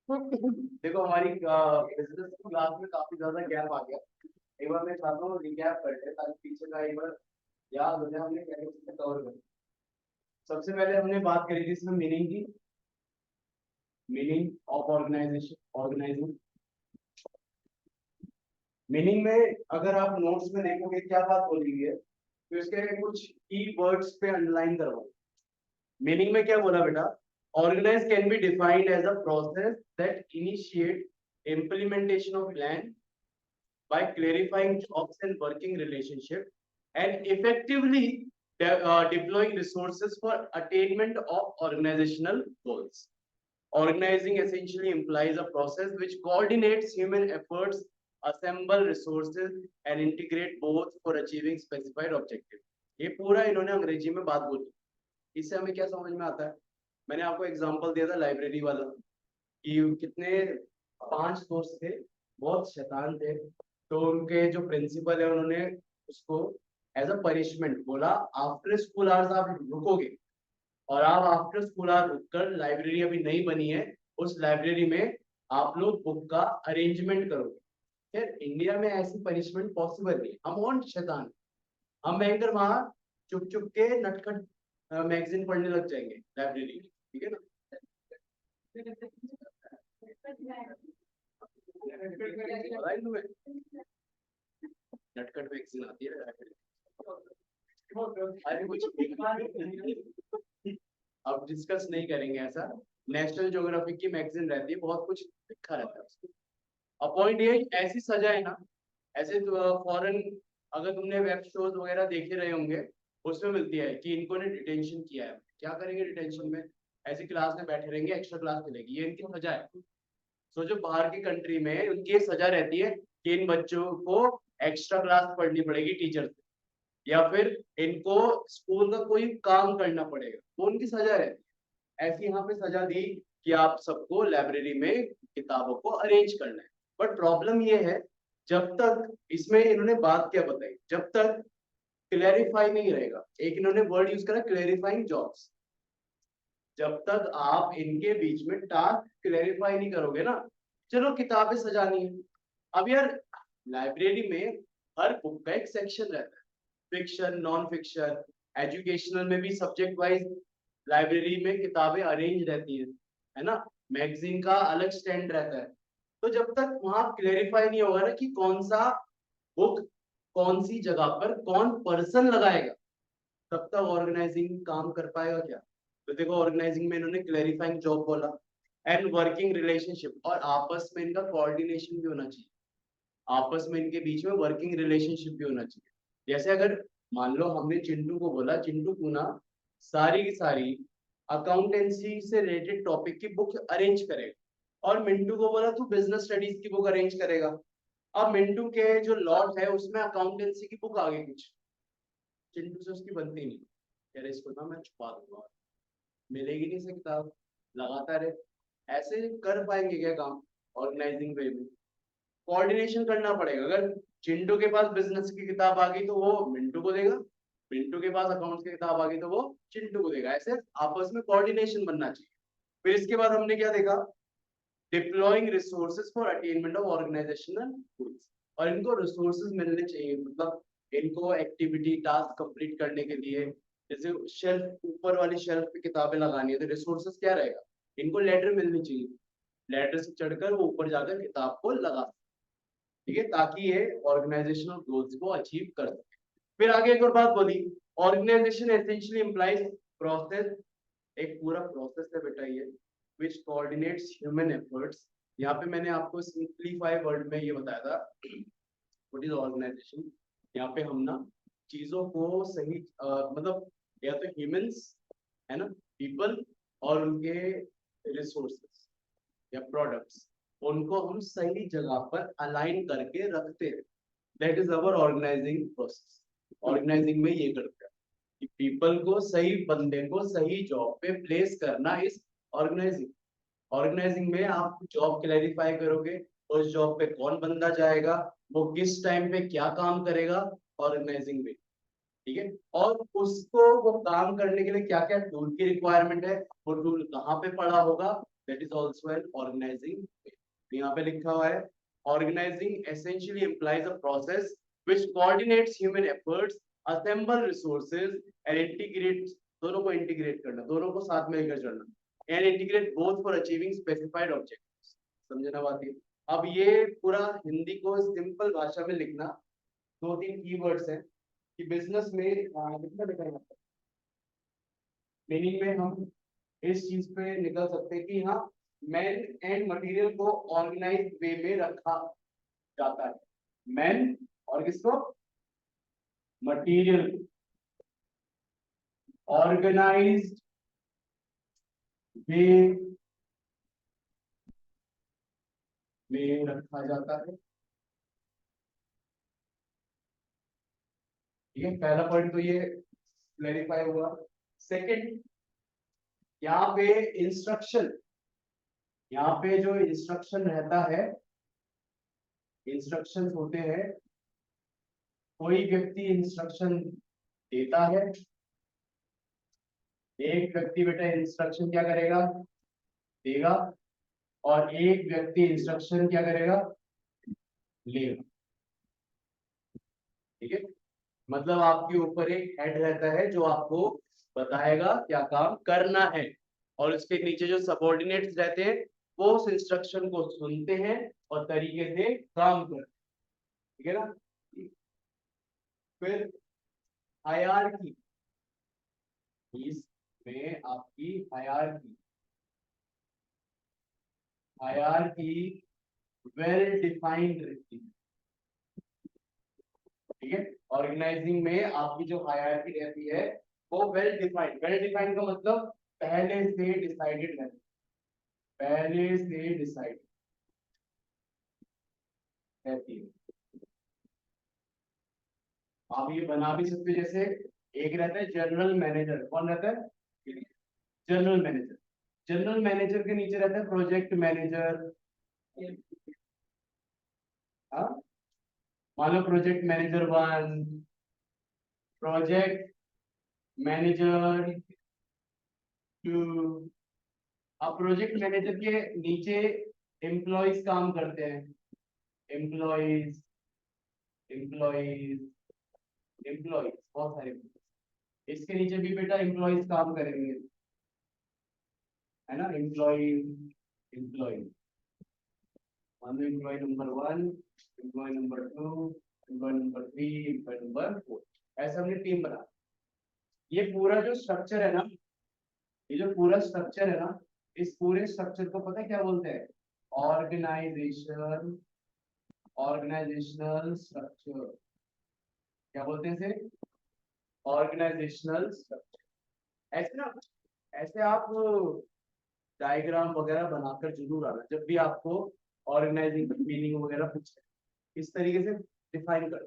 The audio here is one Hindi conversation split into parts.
देखो हमारी बिजनेस क्लास में काफी ज्यादा गैप आ गया। एक बार मैं चाहता हूँ रिकैप कर ले ताकि पीछे का एक बार याद हो जाए हमने क्या क्या चीजें कवर करी। सबसे पहले हमने बात करी थी इसमें मीनिंग की, meaning of organization organizing. Meaning में अगर आप नोट्स में देखोगे क्या बात बोली गई है तो इसके कुछ की वर्ड्स पे अंडरलाइन करवाओ। मीनिंग में क्या बोला बेटा? Organize can be defined as a process that initiate implementation of plan by clarifying jobs and working relationship and effectively deploying resources for attainment of organizational goals. Organizing essentially implies a process which coordinates human efforts, assemble resources and integrate both for achieving specified objective. ये पूरा इन्होंने अंग्रेजी में बात बोली। इससे हमें क्या समझ में आता है? मैंने आपको एग्जांपल दिया था लाइब्रेरी वाला कि कितने 5 दोस्त थे, बहुत शैतान थे, तो उनके जो प्रिंसिपल है उन्होंने उसको एज अ पनिशमेंट बोला आफ्टर स्कूल आवर्स आप रुकोगे और आप आफ्टर स्कूल आवर रुककर लाइब्रेरी अभी नहीं बनी है उस लाइब्रेरी में आप लोग बुक का अरेंजमेंट करोगे। यार इंडिया में ऐसी पनिशमेंट पॉसिबल नहीं। हम और शैतान, हम बैंकर वहां चुप चुप के नटखट मैगजीन पढ़ने लग जाएंगे लाइब्रेरी में, ठीक है ना? नटखट मैगजीन आती है अरे कुछ अब डिस्कस नहीं करेंगे ऐसा। नेशनल ज्योग्राफिक की मैगजीन रहती है, बहुत कुछ लिखा रहता है उसमें। अब पॉइंट ये ऐसी सजा है ना, ऐसे फॉरेन अगर तुमने वेब शोज वगैरह देखे रहे होंगे उसमें मिलती है कि इनको ने डिटेंशन किया है। क्या करेंगे डिटेंशन में? ऐसी क्लास में बैठे रहेंगे, एक्स्ट्रा क्लास मिलेगी, ये इनकी सजा है। सोचो बाहर की कंट्री में उनकी सजा रहती है कि इन बच्चों को एक्स्ट्रा क्लास पढ़नी पड़ेगी टीचर से, या फिर इनको स्कूल का कोई काम करना पड़ेगा, वो उनकी सजा रहती है। ऐसी यहाँ पे सजा दी कि आप सबको लाइब्रेरी में किताबों को अरेंज करना है। बट प्रॉब्लम ये है, जब तक इसमें इन्होंने बात क्या बताई, जब तक क्लैरिफाई नहीं रहेगा, एक इन्होंने वर्ड यूज करा क्लैरिफाइंग जॉब्स, जब तक आप इनके बीच में टास्क क्लैरिफाई नहीं करोगे ना, चलो किताबें सजानी है। अब यार लाइब्रेरी में हर बुक का एक सेक्शन रहता है, फिक्शन, नॉन फिक्शन, एजुकेशनल में भी सब्जेक्ट वाइज लाइब्रेरी में किताबें अरेंज रहती है ना? मैगजीन का अलग स्टैंड रहता है। तो जब तक वहां क्लेरिफाई नहीं होगा ना कि कौन सा बुक कौन सी जगह पर कौन पर्सन लगाएगा, तब तक ऑर्गेनाइजिंग काम कर पाएगा क्या? तो देखो ऑर्गेनाइजिंग में इन्होंने क्लेरिफाइंग जॉब बोला एंड वर्किंग रिलेशनशिप, और आपस में इनका कोऑर्डिनेशन भी होना चाहिए, आपस में इनके बीच में वर्किंग रिलेशनशिप भी होना चाहिए। जैसे अगर मान लो हमने चिंटू को बोला चिंटू तू ना सारी की सारी अकाउंटेंसी से रिलेटेड टॉपिक की बुक अरेंज करेगा, और मिंटू को बोला तू बिजनेस स्टडीज की बुक अरेंज करेगा। अब मिंटू के जो लॉट है उसमें अकाउंटेंसी की बुक आ गई कुछ, चिंटू से उसकी बनती नहीं, यार इसको ना मैं छुपा दूंगा, मिलेगी नहीं से किताब, लगाता रहे। ऐसे कर पाएंगे क्या काम ऑर्गेनाइजिंग वे में? कोऑर्डिनेशन करना पड़ेगा। अगर चिंटू के पास बिजनेस की किताब आ गई तो वो मिंटू को देगा, मिंटू के पास अकाउंट्स की किताब आ गई तो वो चिंटू को देगा। ऐसे आपस में कोऑर्डिनेशन बनना चाहिए। फिर इसके बाद हमने क्या देखा? Deploying resources for attainment of organizational goals, और इनको रिसोर्सेज मिलने चाहिए, मतलब इनको एक्टिविटी टास्क कंप्लीट करने के लिए, जैसे शेल्फ ऊपर वाली शेल्फ पे किताबें लगानी है तो रिसोर्सेज क्या रहेगा? इनको लेटर मिलनी चाहिए, लेटर से चढ़कर वो ऊपर जाकर किताब को लगा, ठीक है, ताकि ये ऑर्गेनाइजेशनल गोल्स को अचीव कर सके। फिर आगे एक और बात बोली, ऑर्गेनाइजेशन एसेंशियली इंप्लाइज प्रोसेस, एक पूरा प्रोसेस है बेटा ये, विच कोऑर्डिनेट्स ह्यूमन एफर्ट्स। यहाँ पे मैंने आपको सिंप्लीफाई वर्ड में ये बताया था व्हाट इज ऑर्गेनाइजेशन। यहाँ पे हम ना चीजों को सही मतलब या तो ह्यूमंस है ना, पीपल, और उनके रिसोर्सेस या प्रोडक्ट्स, उनको हम सही जगह पर अलाइन करके रखते हैं। That is our organizing process. Organizing में ये करते हैं कि पीपल को, सही बंदे को सही जॉब पे प्लेस करना इज ऑर्गेनाइजिंग। ऑर्गेनाइजिंग में आप जॉब क्लैरिफाई करोगे, उस जॉब पे कौन बंदा जाएगा, वो किस टाइम पे क्या काम करेगा, ऑर्गेनाइजिंग में, ठीक है। और उसको वो काम करने के लिए क्या क्या टूल की रिक्वायरमेंट है, वो टूल कहाँ पे पड़ा होगा, that is also an organizing. यहाँ पे लिखा हुआ है organizing essentially implies a process which coordinates human efforts, assemble resources and integrate, दोनों को इंटीग्रेट करना, दोनों को साथ में लेकर चलना, and integrate both for achieving specified objectives। समझना बात है। अब ये पूरा हिंदी को सिंपल भाषा में लिखना, दो तीन कीवर्ड्स हैं कि बिजनेस में कितना लिखा है, मीनिंग में हम इस चीज पे निकल सकते हैं कि हाँ मैन एंड मटेरियल को ऑर्गेनाइज वे में रखा जाता है। मैन और किसको, मटेरियल ऑर्गेनाइज्ड वे में रखा जाता है। ठीक है, पहला पॉइंट तो ये क्लैरिफाई हुआ। सेकंड, यहाँ पे इंस्ट्रक्शन, यहाँ पे जो इंस्ट्रक्शन रहता है, इंस्ट्रक्शन होते हैं, कोई व्यक्ति इंस्ट्रक्शन देता है, एक व्यक्ति बेटा इंस्ट्रक्शन क्या करेगा, देगा, और एक व्यक्ति इंस्ट्रक्शन क्या करेगा, लेगा। ठीक है, मतलब आपके ऊपर एक हेड रहता है जो आपको बताएगा क्या काम करना है, और उसके नीचे जो सबऑर्डिनेट्स रहते हैं वो उस इंस्ट्रक्शन को सुनते हैं और तरीके से काम करते हैं। ठीक है ना। फिर हायरार्की, इसमें आपकी हायरार्की, हायरार्की वेल डिफाइंड रहती है। ठीक है, ऑर्गेनाइजिंग में आपकी जो हायरार्की रहती है वो वेल डिफाइंड, वेल डिफाइंड का मतलब पहले से डिसाइडेड रहती है, पहले से डिसाइड रहती है। आप ये बना भी सकते हो, जैसे एक रहता है जनरल मैनेजर, कौन रहता है, जनरल मैनेजर, जनरल मैनेजर के नीचे रहता है प्रोजेक्ट मैनेजर। हाँ, मान लो project manager one, project manager two. अब प्रोजेक्ट मैनेजर के नीचे एम्प्लॉयज काम करते हैं, एम्प्लॉयज, एम्प्लॉयज, एम्प्लॉयज, बहुत सारे। इसके नीचे भी बेटा एम्प्लॉयज काम करेंगे, है ना, एम्प्लॉय, एम्प्लॉय, मान लो employee number one, employee number two, employee number three, employee number four, ऐसा हमने टीम बना। ये पूरा जो स्ट्रक्चर है ना, ये जो पूरा स्ट्रक्चर है ना, इस पूरे स्ट्रक्चर को पता है क्या बोलते हैं, ऑर्गेनाइजेशन, ऑर्गेनाइजेशनल स्ट्रक्चर, क्या बोलते हैं इसे, ऑर्गेनाइजेशनल स्ट्रक्चर। ऐसे ना, ऐसे आप डायग्राम वगैरह बनाकर जरूर आना जब भी आपको ऑर्गेनाइजिंग मीनिंग वगैरह पूछे, इस तरीके से डिफाइन कर।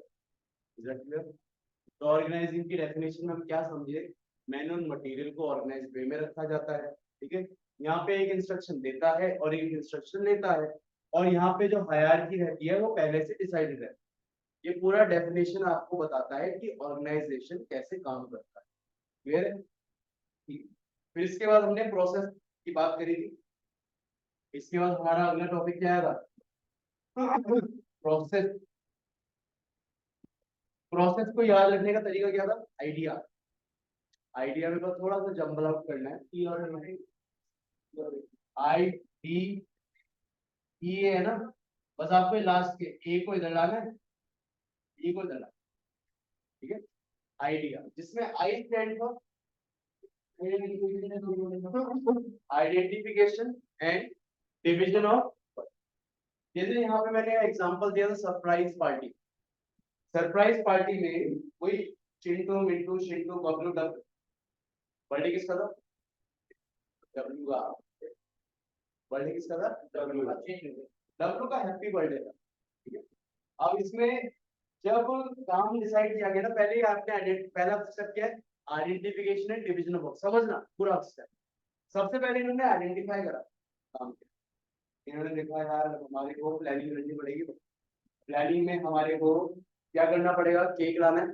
तो ऑर्गेनाइजिंग की डेफिनेशन में हम क्या समझे, मैन और मटेरियल को ऑर्गेनाइज वे में रखा जाता है। ठीक है, यहाँ पे एक इंस्ट्रक्शन देता है और एक इंस्ट्रक्शन लेता है, और यहाँ पे जो हायरार्की रहती है वो पहले से डिसाइडेड है। ये पूरा डेफिनेशन आपको बताता है कि ऑर्गेनाइजेशन कैसे काम करता है। क्लियर है। फिर इसके बाद हमने प्रोसेस की बात करी थी, इसके बाद हमारा अगला टॉपिक क्या आएगा, प्रोसेस। प्रोसेस को याद रखने का तरीका क्या था, आइडिया, आइडिया में बस थोड़ा सा जंबल आउट करना है, ई और आई डी ई है ना, बस आपको लास्ट के ए को इधर लाना है, ई को इधर लाना। ठीक है, आइडिया, जिसमें I stand for identification and division of. जैसे यहाँ पे मैंने एग्जांपल दिया था सरप्राइज पार्टी, सरप्राइज पार्टी में कोई चिंटू मिंटू शिंटू बबलू डब, बर्थडे किसका था, डब्लू का, बर्थडे किसका था, डब्लू का, डब्लू का हैप्पी बर्थडे था। ठीक है, अब इसमें जब काम डिसाइड किया गया ना, पहले ही आपने पहला स्टेप क्या है, identification and division of work, समझना पूरा स्टेप। सबसे पहले इन्होंने आइडेंटिफाई करा काम, इन्होंने देखा यार हमारे को प्लानिंग करनी पड़ेगी, प्लानिंग में हमारे को क्या करना पड़ेगा, केक लाना है,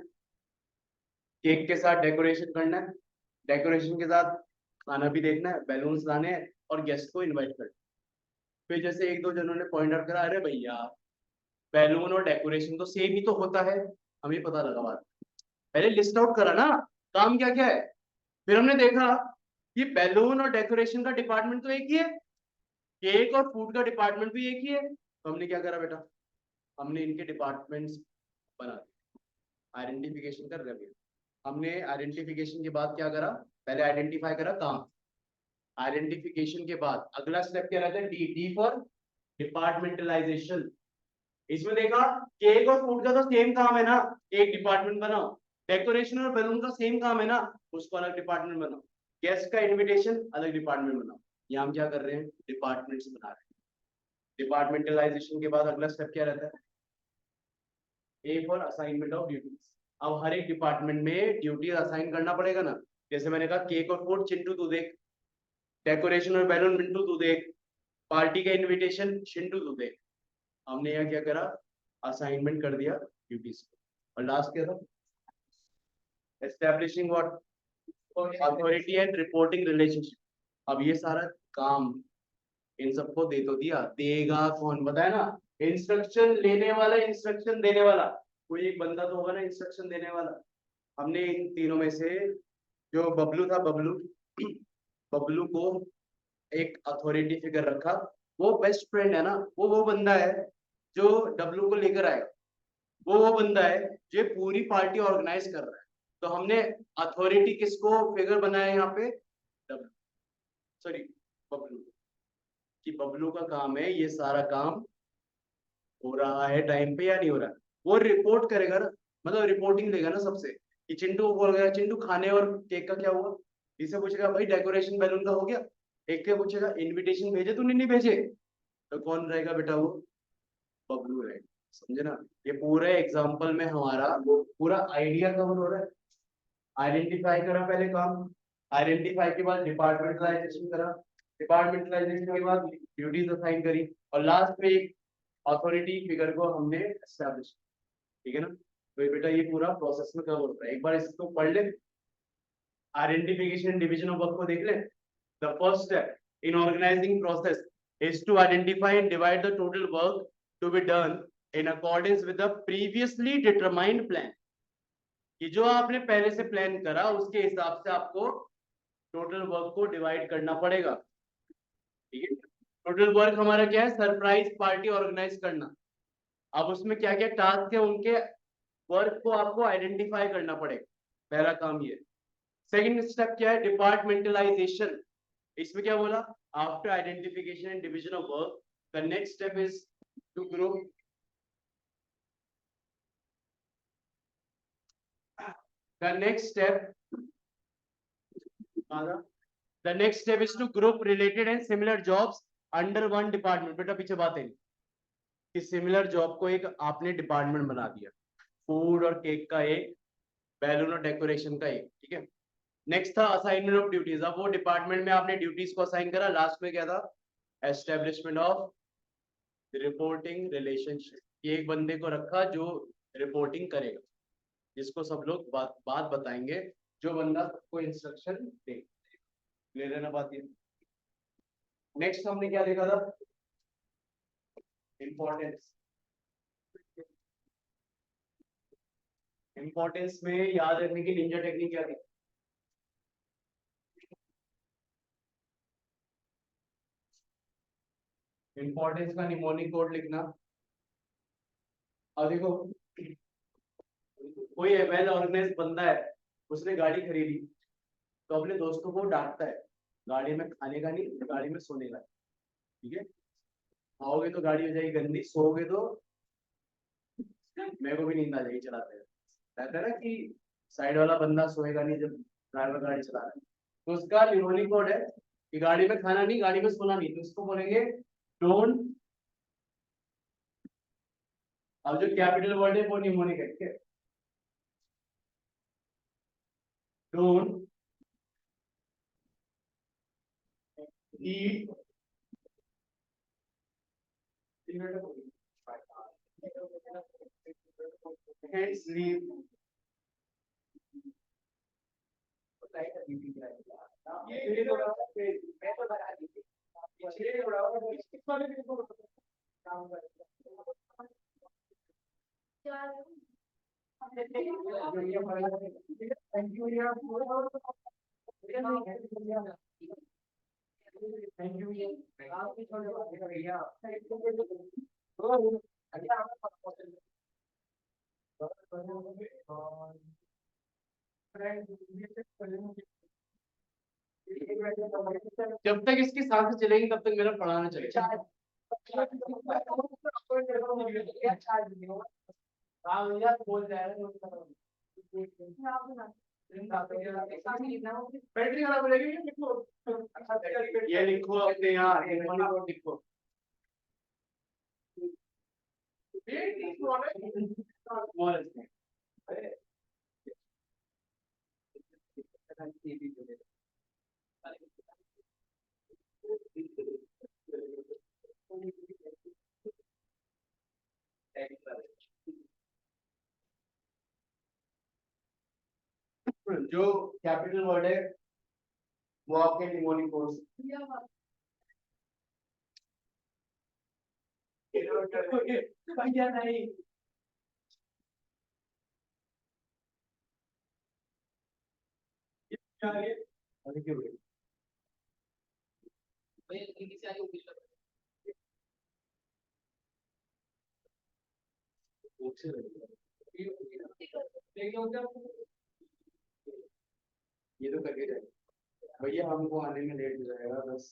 केक के साथ डेकोरेशन करना है, डेकोरेशन के साथ खाना भी देखना है, बैलून्स लाने हैं, और गेस्ट को इनवाइट कर। फिर जैसे एक दो जनों ने पॉइंट आउट करा, अरे भैया बैलून और डेकोरेशन तो सेम ही तो होता है, हमें पता लगा बात। पहले लिस्ट आउट करा ना काम क्या क्या है, फिर हमने देखा कि बैलून और डेकोरेशन का डिपार्टमेंट तो एक ही है, केक और फूड का डिपार्टमेंट भी एक ही है, तो हमने क्या करा बेटा, हमने इनके डिपार्टमेंट्स बना दिए, आइडेंटिफिकेशन कर रहे हैं। हमने आइडेंटिफिकेशन के बाद क्या करा, पहले आइडेंटिफाई करा काम, आइडेंटिफिकेशन के बाद अगला स्टेप क्या रहता है, डी, डी फॉर डिपार्टमेंटलाइजेशन। इसमें देखा केक और फूड का तो सेम काम है ना, एक डिपार्टमेंट बनाओ, डेकोरेशन और बैलून का सेम काम है ना, उसको अलग डिपार्टमेंट बनाओ, गेस्ट का इनविटेशन अलग डिपार्टमेंट बनाओ। यहाँ हम क्या कर रहे हैं, डिपार्टमेंट्स बना रहे हैं। डिपार्टमेंटलाइजेशन के बाद अगला स्टेप क्या रहता है, A for assignment of duties. अब हर एक डिपार्टमेंट में ड्यूटी असाइन करना पड़ेगा ना, जैसे मैंने कहा केक और फूड चिंटू तू देख, डेकोरेशन और बैलून मिंटू तू देख, पार्टी का इनविटेशन चिंटू तू देख। हमने यहाँ क्या करा, असाइनमेंट कर दिया ड्यूटीज को। और लास्ट क्या था, establishing what authority and reporting relationship. अब ये सारा काम इन सबको दे तो दिया, देगा कौन बताया ना, इंस्ट्रक्शन लेने वाला, इंस्ट्रक्शन देने वाला, कोई एक बंदा तो होगा ना इंस्ट्रक्शन देने वाला। हमने इन तीनों में से जो बबलू था, बबलू बबलू को एक अथॉरिटी फिगर रखा, वो बेस्ट फ्रेंड है ना, वो बंदा है जो डब्लू को लेकर आएगा, वो बंदा है जो पूरी पार्टी ऑर्गेनाइज कर रहा है। तो हमने अथॉरिटी किसको फिगर बनाया यहाँ पे, डब्लू, सॉरी बबलू, कि बबलू का काम है ये सारा काम हो रहा है टाइम पे या नहीं हो रहा है, वो रिपोर्ट करेगा ना, मतलब रिपोर्टिंग देगा ना सबसे, कि चिंटू बोल गया चिंटू खाने और केक का क्या हुआ, इसे पूछेगा भाई डेकोरेशन बैलून का हो गया, एक के पूछेगा इनविटेशन भेजे तूने नहीं भेजे, तो कौन रहेगा बेटा, वो बबलू रहेगा। समझे ना, ये पूरे एग्जाम्पल में हमारा पूरा आइडिया कवर हो रहा है। आइडेंटिफाई करा पहले काम, आइडेंटिफाई के बाद डिपार्टमेंटलाइजेशन करा, डिपार्टमेंटलाइजेशन के बाद ड्यूटीज असाइन करी, और लास्ट में एक अथॉरिटी फिगर को हमने एस्टैब्लिश, ठीक है ना। तो ये बेटा ये पूरा प्रोसेस में कवर होता है, एक बार इसको पढ़ ले, आइडेंटिफिकेशन डिवीजन ऑफ वर्क को देख ले। The first step in organizing process is to identify and divide the total work to be done in accordance with the previously determined plan. कि जो आपने पहले से प्लान करा उसके हिसाब से आपको टोटल वर्क को डिवाइड करना पड़ेगा, ठीक है। टोटल वर्क हमारा क्या है, सरप्राइज पार्टी ऑर्गेनाइज करना। अब उसमें क्या क्या टास्क है, उनके वर्क को आपको आइडेंटिफाई करना पड़ेगा, पहला काम ये। सेकंड स्टेप क्या है, डिपार्टमेंटलाइजेशन। इसमें क्या बोला, after identification and division of work the next step is to group the next step the next step is to group related and similar jobs under one department। बेटा पीछे बात है कि सिमिलर जॉब को एक आपने डिपार्टमेंट बना दिया, फूड और केक का एक, बैलून और डेकोरेशन का एक, ठीक है। नेक्स्ट था असाइनमेंट ऑफ ड्यूटीज। अब वो डिपार्टमेंट में आपने ड्यूटीज को असाइन करा, लास्ट में क्या था, एस्टेब्लिशमेंट ऑफ रिपोर्टिंग रिलेशनशिप। एक बंदे को रखा जो रिपोर्टिंग करेगा, जिसको सब लोग बात बताएंगे, जो बंदा सबको इंस्ट्रक्शन दे, ले लेना बात ये। नेक्स्ट हमने क्या देखा था, इंपॉर्टेंस। इंपॉर्टेंस में याद रखने की निंजा टेक्निक क्या थी, इंपॉर्टेंस का निमोनिक कोड लिखना। अब देखो कोई वेल ऑर्गेनाइज बंदा है, उसने गाड़ी खरीदी, तो अपने दोस्तों को डांटता है, गाड़ी में खाने का नहीं, गाड़ी में सोने का, ठीक है। खाओगे तो गाड़ी हो जाएगी गंदी, सोओगे तो मेरे को भी नींद आ जाएगी चलाते हुए। कहता है ना कि साइड वाला बंदा सोएगा नहीं जब ड्राइवर गाड़ी चला रहा है, तो उसका निमोनिक कोड है कि गाड़ी में खाना नहीं, गाड़ी में सोना नहीं, तो उसको बोलेंगे डोंट। अब जो कैपिटल वर्ड है वो निमोनिक है, ठीक है। Don't eat and sleep. जब तक इसकी सांसें चलेगी तब तक मेरा पढ़ाना चलेगा। बैटरी खराब हो जाएगी, ये लिखो अपने यहाँ लिखो। जो कैपिटल वर्ड है वो आपके निमोनिक कोर्स नहीं। ये तो करके जाए भैया, हमको आने में लेट हो जाएगा बस।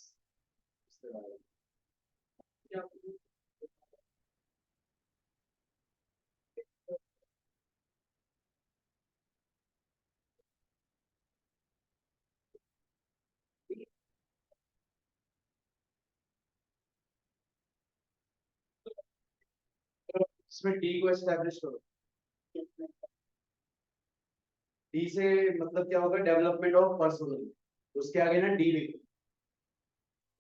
इसमें डी को एस्टैब्लिश करो। डी से मतलब क्या होगा, डेवलपमेंट ऑफ पर्सनल। उसके आगे ना डी लिखो।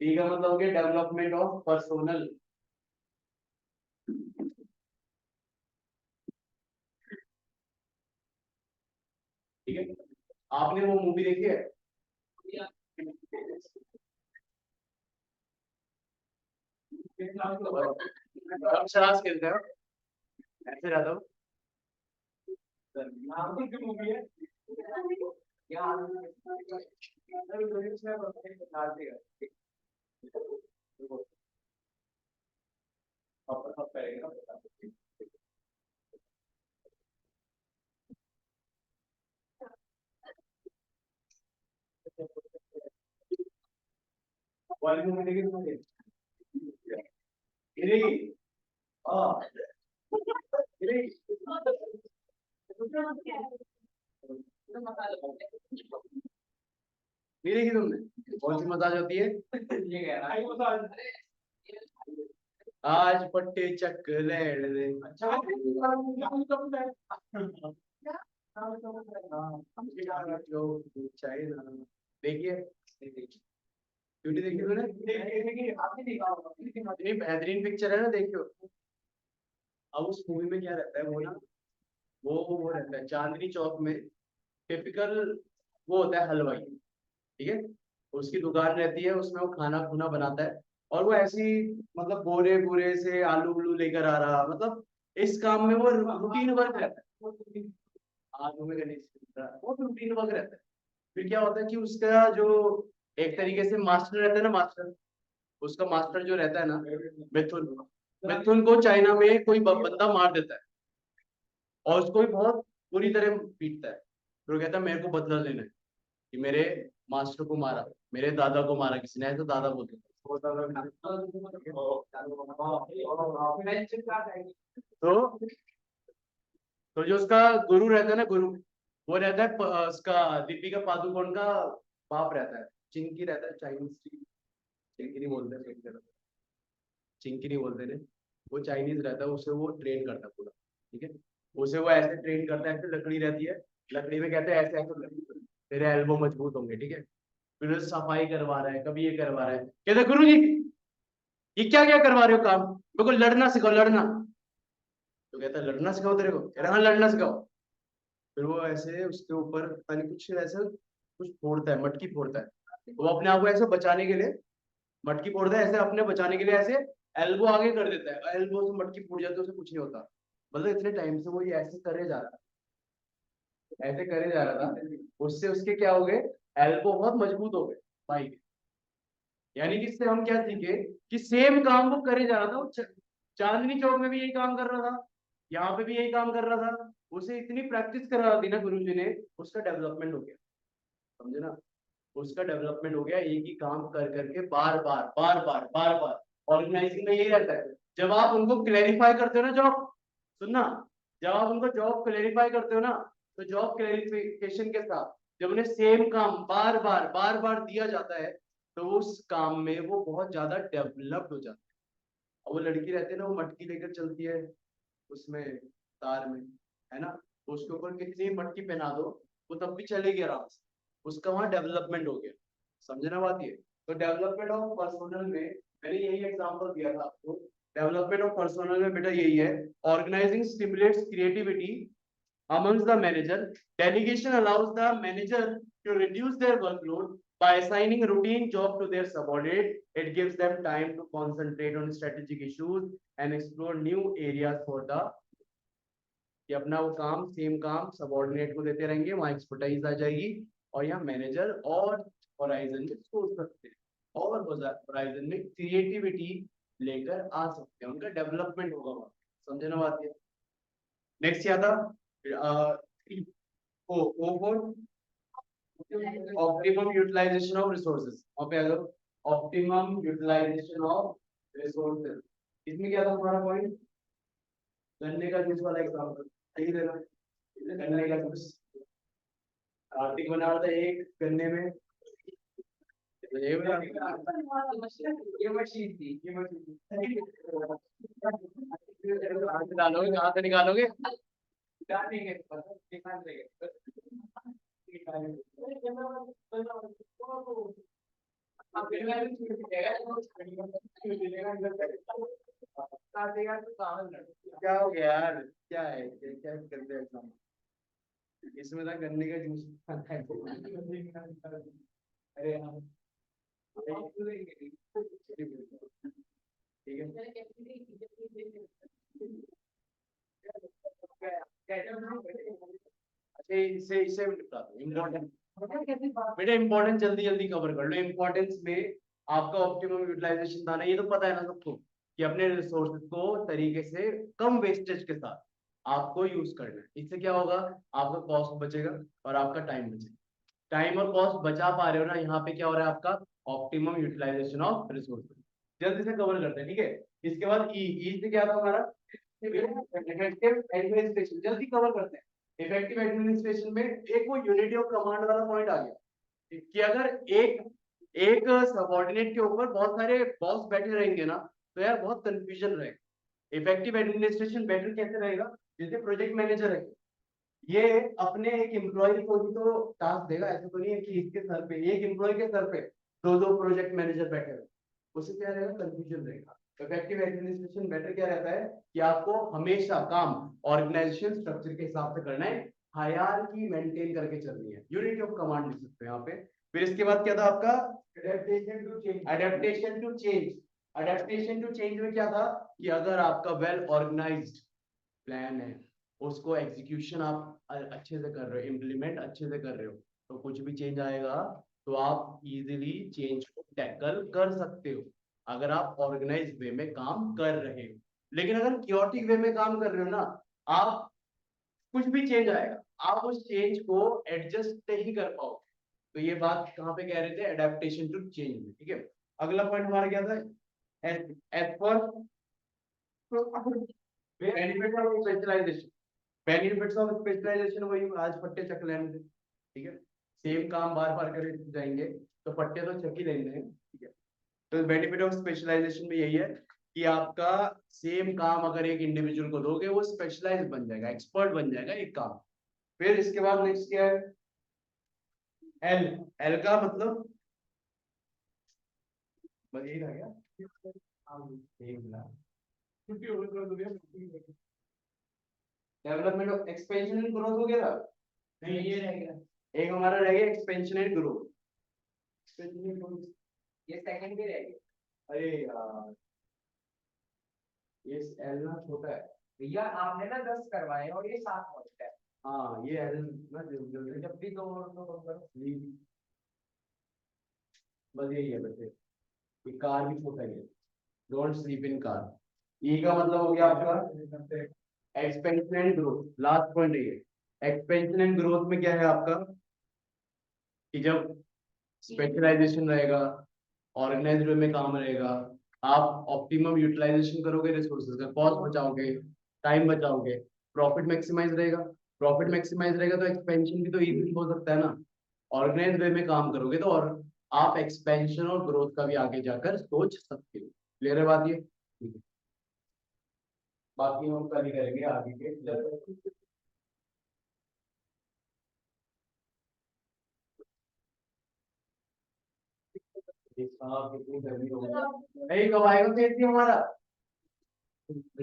डी का मतलब हो गया डेवलपमेंट ऑफ पर्सनल। ठीक है, आपने वो मूवी देखी है? शराब खेलते हो ऐसे रहता हूँ। मूवी है वाली मूवी देखी तुमने? गिरेगी हाँ गिरेगी। नहीं देखी तुमने? कौन सी मसाज होती है? ये कह रहा है आज पट्टे चक लेड़ दे। अच्छा देखिए ब्यूटी देखी तूने? इतनी बेहतरीन पिक्चर है ना, देखियो। अब उस मूवी में क्या रहता है, वो ना वो रहता है चांदनी चौक में। टिपिकल वो होता है हलवाई, ठीक है। उसकी दुकान रहती है, उसमें वो खाना खुना बनाता है। और वो ऐसी मतलब बोरे बोरे से आलू उलू लेकर आ रहा, मतलब इस काम में वो रूटीन वर्क रहता है। आलू में गणेश वो रूटीन वर्क रहता है। फिर क्या होता है कि उसका जो एक तरीके से मास्टर रहता है ना, मास्टर, उसका मास्टर जो रहता है ना, मिथुन, मिथुन को चाइना में कोई बंदा मार देता है और उसको भी बहुत बुरी तरह पीटता है। फिर वो कहता है मेरे को बदला लेना है कि मेरे मास्टर को मारा, मेरे दादा को मारा किसी ने, ऐसा दादा बोलते थे। तो जो उसका गुरु रहता है ना, गुरु, वो रहता है उसका दीपिका पादुकोण का बाप रहता है। चिंकी रहता है, चाइनीज चिंकी नहीं बोलते, चिंकी नहीं बोलते थे। वो चाइनीज रहता है, उसे वो ट्रेन करता है पूरा, ठीक है। उसे वो ऐसे ट्रेन करता है, ऐसे लकड़ी रहती है, लकड़ी में कहते हैं ऐसे ऐसे तेरे एल्बो मजबूत होंगे, ठीक है। फिर उसे सफाई करवा रहा है, कभी ये करवा रहा है। कहते गुरु जी ये क्या क्या करवा रहे हो काम, मेरे को लड़ना सिखाओ, लड़ना। तो कहता है लड़ना सिखाओ तेरे को, कह रहा हाँ लड़ना सिखाओ। फिर वो ऐसे उसके ऊपर पता नहीं कुछ ऐसा कुछ फोड़ता है, मटकी फोड़ता है। वो अपने आप को ऐसे बचाने के लिए मटकी फोड़ता है ऐसे अपने बचाने के लिए, ऐसे एल्बो आगे कर देता है, एल्बो से मटकी फूट जाती है, उसे कुछ नहीं होता। मतलब इतने टाइम से वो ये ऐसे करे जा रहा था, ऐसे करे जा रहा था, उससे उसके क्या हो गए, एल्बो बहुत मजबूत हो गए भाई के। यानी कि इससे हम क्या सीखे कि सेम काम वो करे जा रहा था, वो चांदनी चौक में भी यही काम कर रहा था, यहाँ पे भी यही काम कर रहा था, उसे इतनी प्रैक्टिस करा दी ना गुरुजी ने, उसका डेवलपमेंट हो गया। समझे ना, उसका डेवलपमेंट हो गया, एक ही काम कर करके बार बार बार बार बार बार। ऑर्गेनाइजिंग में यही रहता है, जब आप उनको क्लेरिफाई करते हो ना जॉब, सुनना, जब आप उनको जॉब क्लेरिफाई करते हो ना, तो जॉब क्लेरिफिकेशन के साथ जब उन्हें सेम काम बार बार दिया जाता है, तो उस काम में वो बहुत ज्यादा डेवलप्ड हो जाता है। और वो लड़की रहती है ना, वो मटकी लेकर चलती है उसमें, तार में, है ना, तो उसके ऊपर कितनी मटकी पहना दो, वो तब भी चलेगी आराम से, उसका वहां डेवलपमेंट हो गया। समझना बात ये। तो डेवलपमेंट ऑफ पर्सोनल में मैंने यही एग्जांपल दिया था आपको। डेवलपमेंट ऑफ पर्सोनल में बेटा यही है, organizing stimulates creativity amongst the manager. Delegation allows the manager to reduce their workload by assigning routine job to their subordinate. It gives them time to concentrate on strategic issues and explore new areas for the, कि अपना वो काम सेम काम सबऑर्डिनेट को देते रहेंगे, वहां एक्सपर्टाइज आ जाएगी, और यहाँ मैनेजर और होराइजन में सोच सकते हैं, और होराइजन में क्रिएटिविटी लेकर आ सकते हैं, उनका डेवलपमेंट होगा वहां। समझे ना बात ये। नेक्स्ट क्या था, O for optimum utilization of resources, और पे अगर ऑप्टिमम यूटिलाइजेशन ऑफ रिसोर्सेज, इसमें क्या था हमारा पॉइंट, गन्ने का जूस वाला एग्जांपल सही देना, गन्ने का जूस आर्टिक बना रहा था एक गन्ने में, तो ये ये मशीन थी, ये मशीन थी, कहाँ से डालोगे, कहाँ से निकालोगे, डालेंगे निकाल देंगे, क्या हो गया यार, क्या है, क्या करते हैं एग्जाम, इसमें था गन्ने का जूस, अरे हाँ ठीक है। अच्छा इससे इससे भी निपटा दो, इम्पोर्टेंट बेटा, इम्पोर्टेंट जल्दी जल्दी कवर कर लो। इम्पोर्टेंस में आपका ऑप्टिमम यूटिलाइजेशन था ना, ये तो पता है ना सबको, कि अपने रिसोर्सेज को तरीके से कम वेस्टेज के साथ आपको यूज करना है। इससे क्या होगा, आपका कॉस्ट बचेगा और आपका टाइम बचेगा। टाइम और कॉस्ट बचा पा रहे हो ना, यहाँ पे क्या हो रहा है आपका ऑप्टिमम यूटिलाइजेशन ऑफ रिसोर्सेज। जल्दी से कवर करते हैं, ठीक है। इसके बाद ई से क्या था हमारा, इफेक्टिव एडमिनिस्ट्रेशन, जल्दी कवर करते हैं। इफेक्टिव एडमिनिस्ट्रेशन में एक वो यूनिटी ऑफ कमांड वाला पॉइंट आ गया, कि अगर एक एक सबऑर्डिनेट के ऊपर बहुत सारे बॉस बैठे रहेंगे ना, तो यार बहुत कंफ्यूजन रहेगा। इफेक्टिव एडमिनिस्ट्रेशन बेटर कैसे रहेगा, जैसे प्रोजेक्ट मैनेजर है, ये अपने एक एम्प्लॉय को ही तो टास्क देगा, ऐसा तो नहीं है कि इसके सर पे, एक एम्प्लॉय के सर पे दो दो प्रोजेक्ट मैनेजर बैठे हुए, उससे क्या रहेगा, कंफ्यूजन रहेगा। इफेक्टिव एडमिनिस्ट्रेशन बेटर क्या रहता है, कि आपको हमेशा काम ऑर्गेनाइजेशन स्ट्रक्चर के हिसाब से करना है, हायरार्की मेंटेन करके चलनी है, यूनिटी ऑफ कमांड लिख सकते हैं यहाँ पे। फिर इसके बाद क्या था आपका, adaptation to change. Adaptation to change, adaptation to change में क्या था, कि अगर आपका वेल ऑर्गेनाइज्ड प्लान है, उसको एग्जीक्यूशन आप अच्छे से कर रहे हो, इम्प्लीमेंट अच्छे से कर रहे हो, तो कुछ भी चेंज आएगा तो आप इजीली चेंज को टैकल कर सकते हो, अगर आप ऑर्गेनाइज वे में काम कर रहे हो। लेकिन अगर क्योटिक वे में काम कर रहे हो ना आप, कुछ भी चेंज आएगा, आप उस चेंज को एडजस्ट नहीं कर पाओगे। तो ये बात कहाँ पे कह रहे थे, एडेप्टेशन टू चेंज में, ठीक है। अगला पॉइंट हमारा क्या था, as per benefit of specialization. Benefits of specialization वही आज पट्टे चक लेने थे, ठीक है, सेम काम बार बार करे जाएंगे तो पट्टे तो चक ही लेने हैं, ठीक है। तो बेनिफिट ऑफ स्पेशलाइजेशन में यही है कि आपका सेम काम अगर एक इंडिविजुअल को दोगे, वो स्पेशलाइज बन जाएगा, एक्सपर्ट बन जाएगा एक काम। फिर इसके बाद नेक्स्ट क्या है, एल। एल का मतलब बस यही था क्या, development of expansion and growth हो गया था, नहीं ये रह गया, एक हमारा रह गया एक्सपेंशन एंड ग्रोथ। ये सेकंड भी रह गया, अरे यार ये एल ना छोटा है। भैया आपने ना 10 करवाए और ये 7 पहुंचता है। हाँ ये एल ना जब भी दो और दो कम करो। बस यही है बच्चे, ये कार भी छोटा ही है। Don't sleep in car. ई का मतलब हो गया आपका expansion and growth. Last point ये एक्सपेंशन एंड ग्रोथ में क्या है आपका कि जब स्पेशलाइजेशन रहेगा, ऑर्गेनाइज्ड वे में काम रहेगा, आप ऑप्टिमम यूटिलाइजेशन करोगे रिसोर्सेज का, कॉस्ट बचाओगे, टाइम बचाओगे, प्रॉफिट मैक्सिमाइज रहेगा। प्रॉफिट मैक्सिमाइज रहेगा तो एक्सपेंशन भी तो इजीली हो सकता है ना। ऑर्गेनाइज्ड वे में काम करोगे तो और आप एक्सपेंशन और ग्रोथ का भी आगे जाकर सोच सकते हो। क्लियर है बात ये? ठीक है। बाकी हम कल ही करेंगे आगे के लेवल। कितनी गर्मी हो गई। नहीं कब आएगा फिर हमारा?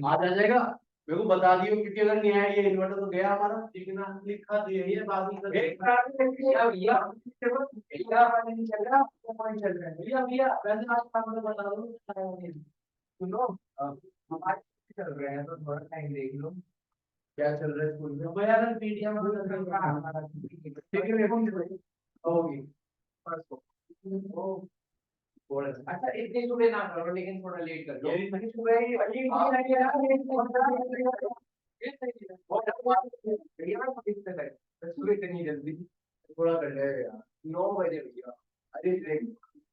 आज आ जाएगा? मेरे को बता दियो क्योंकि अगर नहीं आया ये इन्वर्टर तो गया हमारा। लिखना लिखा दिए ये बात नहीं एक भैया भैया नहीं चल रहा पॉइंट चल रहा है भैया भैया वैसे आज काम तो बता दो सुनो हमारे चल रहे हैं तो थोड़ा टाइम देख लो क्या चल रहा है स्कूल में। भैया अगर पीटीएम हमारा ठीक है मेरे को होगी परसों। अच्छा इतनी सुबह ना करो लेकिन थोड़ा लेट कर दो। ये नहीं सुबह ही सुबह इतनी जल्दी थोड़ा कर ले यार 9 बजे भैया। अरे देख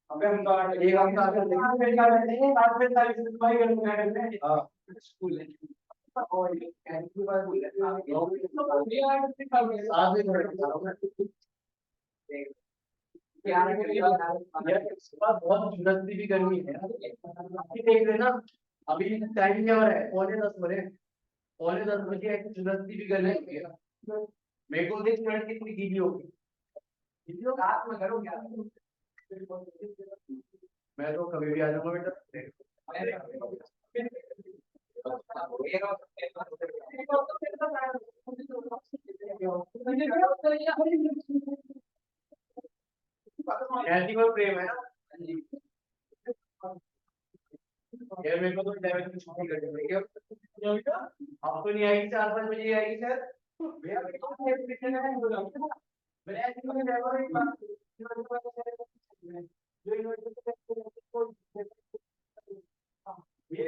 अबे हम तो एक हफ्ता आगे 45 सफाई करने हाँ स्कूल है और कैंटीन पर बोल बहुत जल्दी भी गर्मी है अभी देख लेना। अभी टाइम क्या हो रहा है? 9:45 हो रहे हैं। 9:45 जल्दी भी गर्मी है। मेरे को देख मिनट कितनी गीली होगी। वीडियो रात में करो क्या? मैं तो कभी भी आ जाऊंगा बेटा। ऐसी कोई प्रेम है ना? यार मेरे को तो टाइम की छुट्टी कर देंगे क्या? अब तो नहीं आएगी 4-5 बजे आएगी सर। भैया मैं ऐसी कोई ड्राइवर एक बात ये